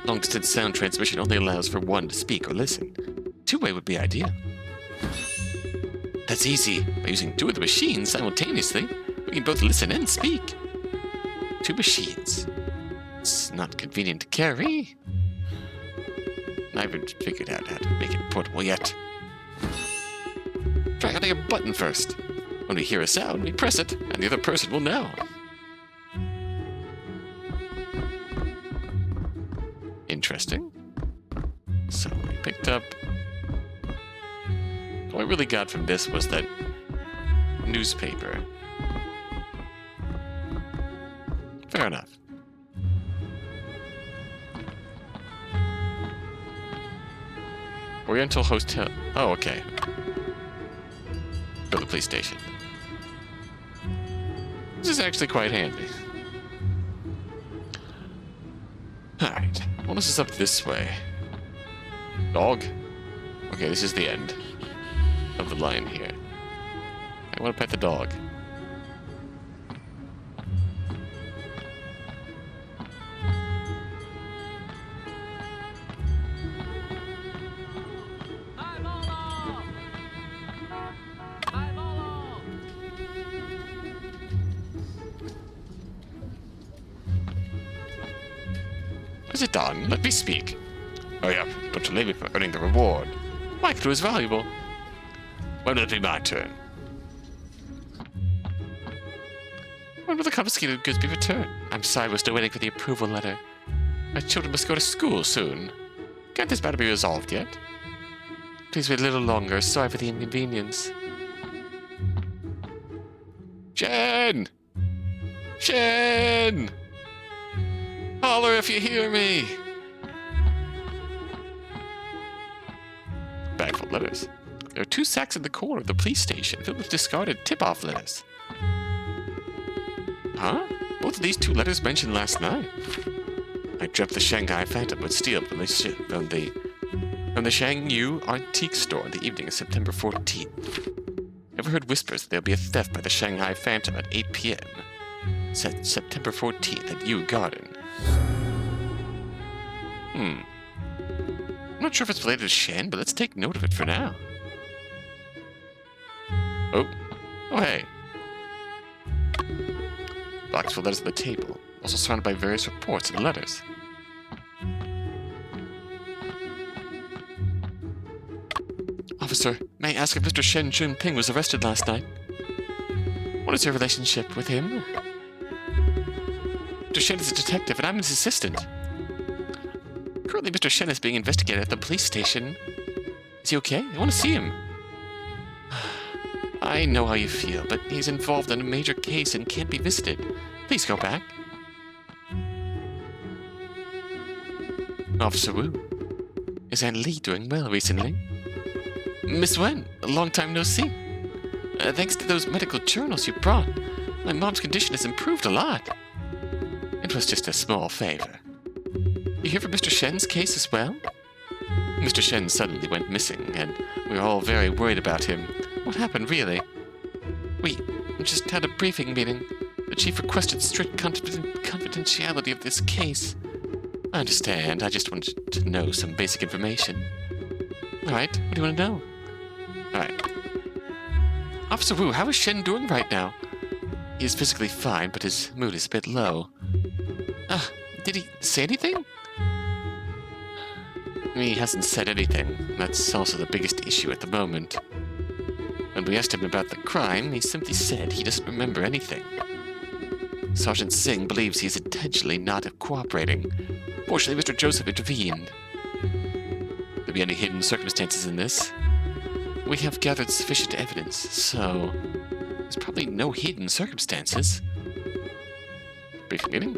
Long-distance sound transmission only allows for one to speak or listen. Two-way would be ideal. That's easy. By using two of the machines simultaneously, we can both listen and speak. Two machines. It's not convenient to carry. I haven't figured out how to make it portable yet. Try adding a button first. When we hear a sound, we press it, and the other person will know. Interesting. So we picked up... All I really got from this was that newspaper. Fair enough. Oriental Hotel. Oh, okay. Go to the police station. This is actually quite handy. Alright. Well, this is up this way. Dog? Okay, this is the end of the line here. I want to pet the dog. Is it done? Let me speak. Hurry up. Don't delay me from earning the reward. My clue is valuable. When will it be my turn? When will the confiscated goods be returned? I'm sorry, we're still waiting for the approval letter. My children must go to school soon. Can't this matter be resolved yet? Please wait a little longer. Sorry for the inconvenience. Shen! Shen! Holler if you hear me! Bag full of letters. There are 2 sacks in the corner of the police station filled with discarded tip-off letters. Huh? Both of these 2 letters mentioned last night. I dreamt the Shanghai Phantom would steal from the Shangyu antique store on the evening of September 14th. Ever heard whispers that there'll be a theft by the Shanghai Phantom at 8 p.m. September 14th at Yu Garden. I'm not sure if it's related to Shen, but let's take note of it for now. Oh, hey. Box full of letters on the table, also surrounded by various reports and letters. Officer, may I ask if Mr. Shen Junping was arrested last night? What is your relationship with him? Mr. Shen is a detective, and I'm his assistant. Currently, Mr. Shen is being investigated at the police station. Is he okay? I want to see him. I know how you feel, but he's involved in a major case and can't be visited. Please go back. Officer Wu, is Anne Lee doing well recently? Miss Wen, a long time no see. Thanks to those medical journals you brought, my mom's condition has improved a lot. It was just a small favor. You hear from Mr. Shen's case as well? Mr. Shen suddenly went missing, and we were all very worried about him. What happened, really? We just had a briefing meeting. The chief requested strict confidentiality of this case. I understand. I just wanted to know some basic information. Alright, what do you want to know? Alright. Officer Wu, how is Shen doing right now? He is physically fine, but his mood is a bit low. Did he say anything? He hasn't said anything. That's also the biggest issue at the moment. When we asked him about the crime, he simply said he doesn't remember anything. Sergeant Singh believes he is intentionally not cooperating. Fortunately, Mr. Joseph intervened. There be any hidden circumstances in this? We have gathered sufficient evidence, so there's probably no hidden circumstances. Briefing meeting?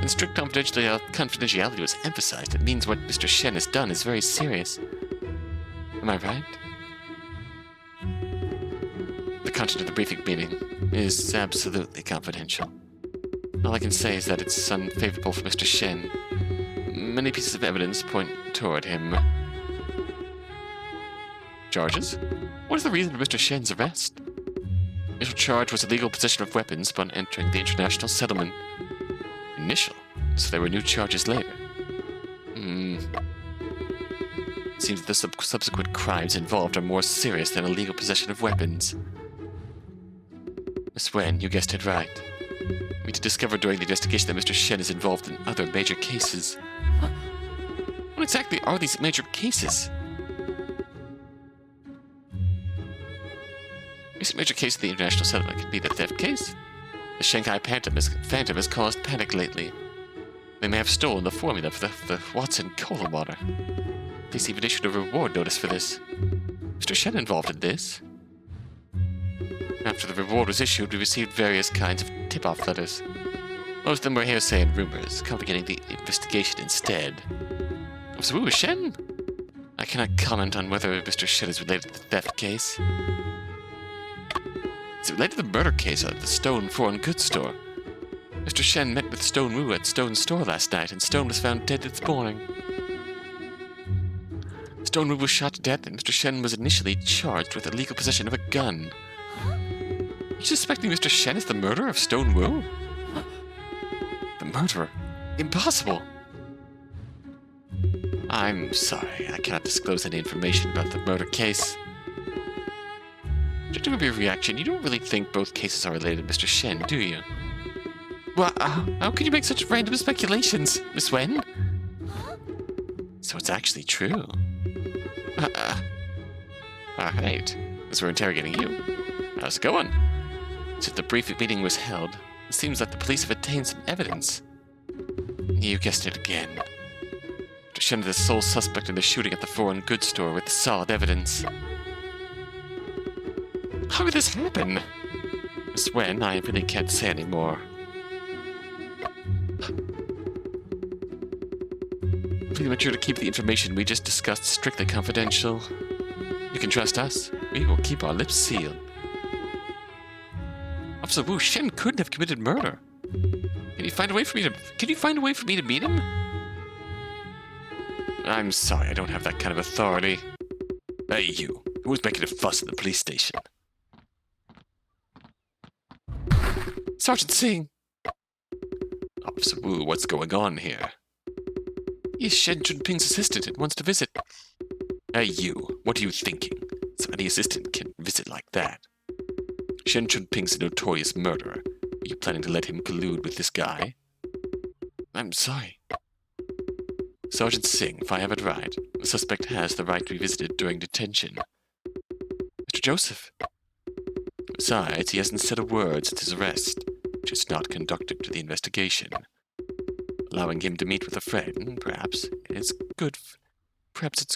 When strict confidentiality was emphasized, it means what Mr. Shen has done is very serious. Am I right? The content of the briefing meeting is absolutely confidential. All I can say is that it's unfavorable for Mr. Shen. Many pieces of evidence point toward him. Charges? What is the reason for Mr. Shen's arrest? Initial charge was illegal possession of weapons upon entering the international settlement. Initial? So there were new charges later. It seems that the subsequent crimes involved are more serious than illegal possession of weapons. Miss Wen, you guessed it right. We to discover during the investigation that Mr. Shen is involved in other major cases. What exactly are these major cases? Recent major case of the international settlement could be the theft case. The Shanghai Phantom has caused panic lately. They may have stolen the formula for the Watson cola water. Police even issued a reward notice for this. Mr. Shen involved in this? After the reward was issued, we received various kinds of tip-off letters. Most of them were hearsay and rumors, complicating the investigation instead. So who was Shen? I cannot comment on whether Mr. Shen is related to the theft case. Is it related to the murder case at the Stone Foreign Goods store? Mr. Shen met with Stone Wu at Stone's store last night, and Stone was found dead this morning. Stone Wu was shot to death, and Mr. Shen was initially charged with illegal possession of a gun. Are you suspecting Mr. Shen is the murderer of Stone Wu? The murderer? Impossible! I'm sorry, I cannot disclose any information about the murder case. Judging by your reaction, you don't really think both cases are related to Mr. Shen, do you? Well, how can you make such random speculations, Miss Wen? So it's actually true. Alright, as we're interrogating you. How's it going? Since the briefing meeting was held, it seems like the police have obtained some evidence. You guessed it again. Mr. Shen is the sole suspect in the shooting at the foreign goods store with solid evidence. How did this happen? Miss Wen, I really can't say anymore. Please make sure to keep the information we just discussed strictly confidential. You can trust us. We will keep our lips sealed. Officer Wu, Shen couldn't have committed murder. Can you find a way for me to meet him? I'm sorry, I don't have that kind of authority. Hey, you. Who was making a fuss in the police station? Sergeant Singh! Officer Wu, what's going on here? He's Shen Junping's assistant and wants to visit. Hey, you. What are you thinking? So any assistant can visit like that. Shen Junping's a notorious murderer. Are you planning to let him collude with this guy? I'm sorry. Sergeant Singh, if I have it right, the suspect has the right to be visited during detention. Mr. Joseph. Besides, he hasn't said a word since his arrest, which is not conductive to the investigation. Allowing him to meet with a friend, perhaps it's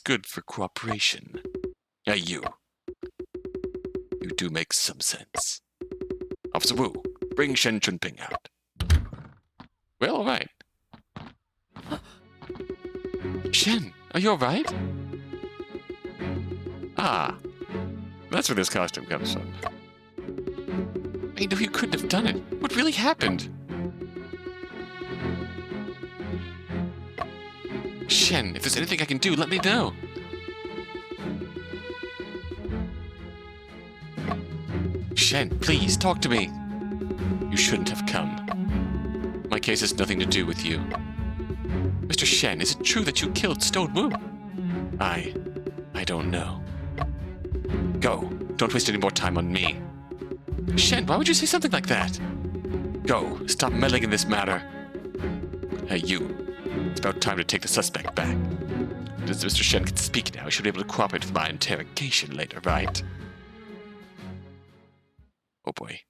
good for cooperation. Hey, you. You do make some sense. Officer Wu, bring Shen Junping out. Well, all right. Shen, are you all right? Ah, that's where this costume comes from. I know you couldn't have done it. What really happened? Shen, if there's anything I can do, let me know. Shen, please, talk to me. You shouldn't have come. My case has nothing to do with you. Mr. Shen, is it true that you killed Stone Wu? I don't know. Go. Don't waste any more time on me. Shen, why would you say something like that? Go. Stop meddling in this matter. Hey, you. It's about time to take the suspect back. As Mr. Shen can speak now, he should be able to cooperate with my interrogation later, right? Oh boy.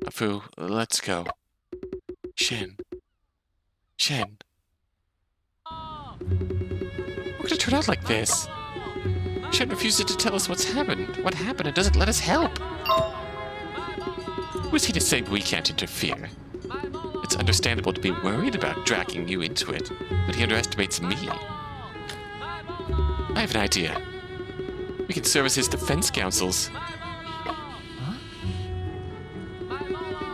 Afu, let's go. Shen. Shen. What could it turn out like this? Shen refuses to tell us what's happened. What happened and doesn't let us help. Who is he to say we can't interfere? It's understandable to be worried about dragging you into it, but he underestimates me. I have an idea. We can serve as his defense counsels.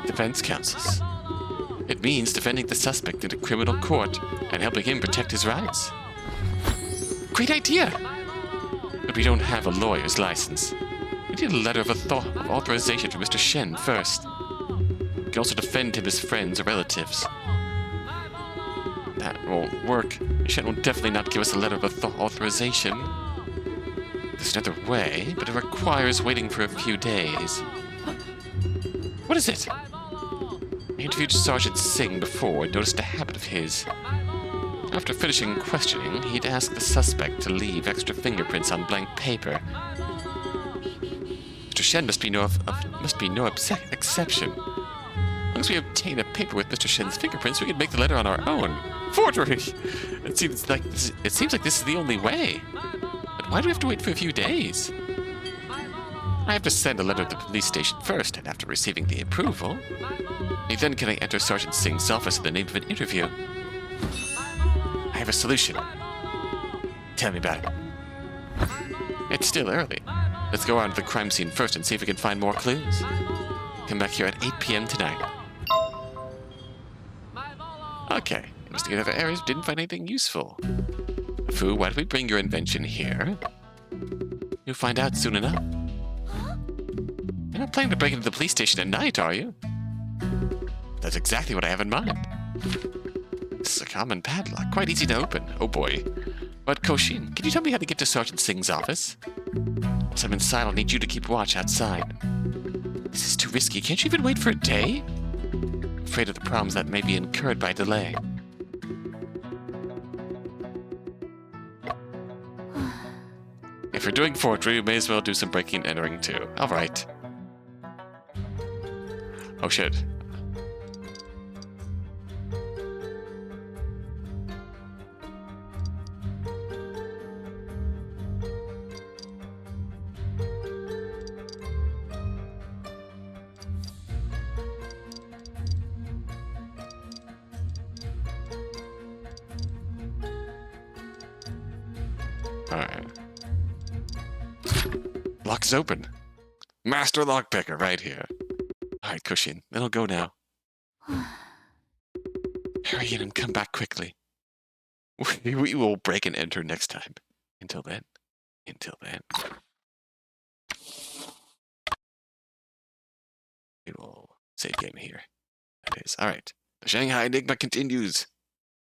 Defense counsels. It means defending the suspect in a criminal court and helping him protect his rights. Great idea! But we don't have a lawyer's license. We need a letter of authorization from Mr. Shen first. We can also defend him as friends or relatives. That won't work. Shen will definitely not give us a letter of authorization. There's another way, but it requires waiting for a few days. What is it? I interviewed Sergeant Singh before and noticed a habit of his. After finishing questioning, he'd ask the suspect to leave extra fingerprints on blank paper. Mr. Shen must be no exception. As long as we obtain a paper with Mr. Shen's fingerprints, we can make the letter on our own. Forgery! It seems like this is the only way. But why do we have to wait for a few days? I have to send a letter to the police station first, and after receiving the approval, then can I enter Sergeant Singh's office in the name of an interview? I have a solution. Tell me about it. It's still early. Let's go around to the crime scene first and see if we can find more clues. Come back here at 8 p.m. tonight. Okay. Investigate other areas, didn't find anything useful. Afu, why don't we bring your invention here? You'll find out soon enough. You're not planning to break into the police station at night, are you? That's exactly what I have in mind. This is a common padlock, quite easy to open. Oh boy. But Kohshin, can you tell me how to get to Sergeant Singh's office? Once I'm inside, I'll need you to keep watch outside. This is too risky. Can't you even wait for a day? I'm afraid of the problems that may be incurred by delay. If you're doing forgery, you may as well do some breaking and entering too. Alright. Oh shit. Alright. Lock's open. Master lockpicker right here. Alright, Kohshin, it'll go now. Hurry in and come back quickly. We will break and enter next time. Until then. We will save game here. That is. Alright. The Shanghai Enigma continues.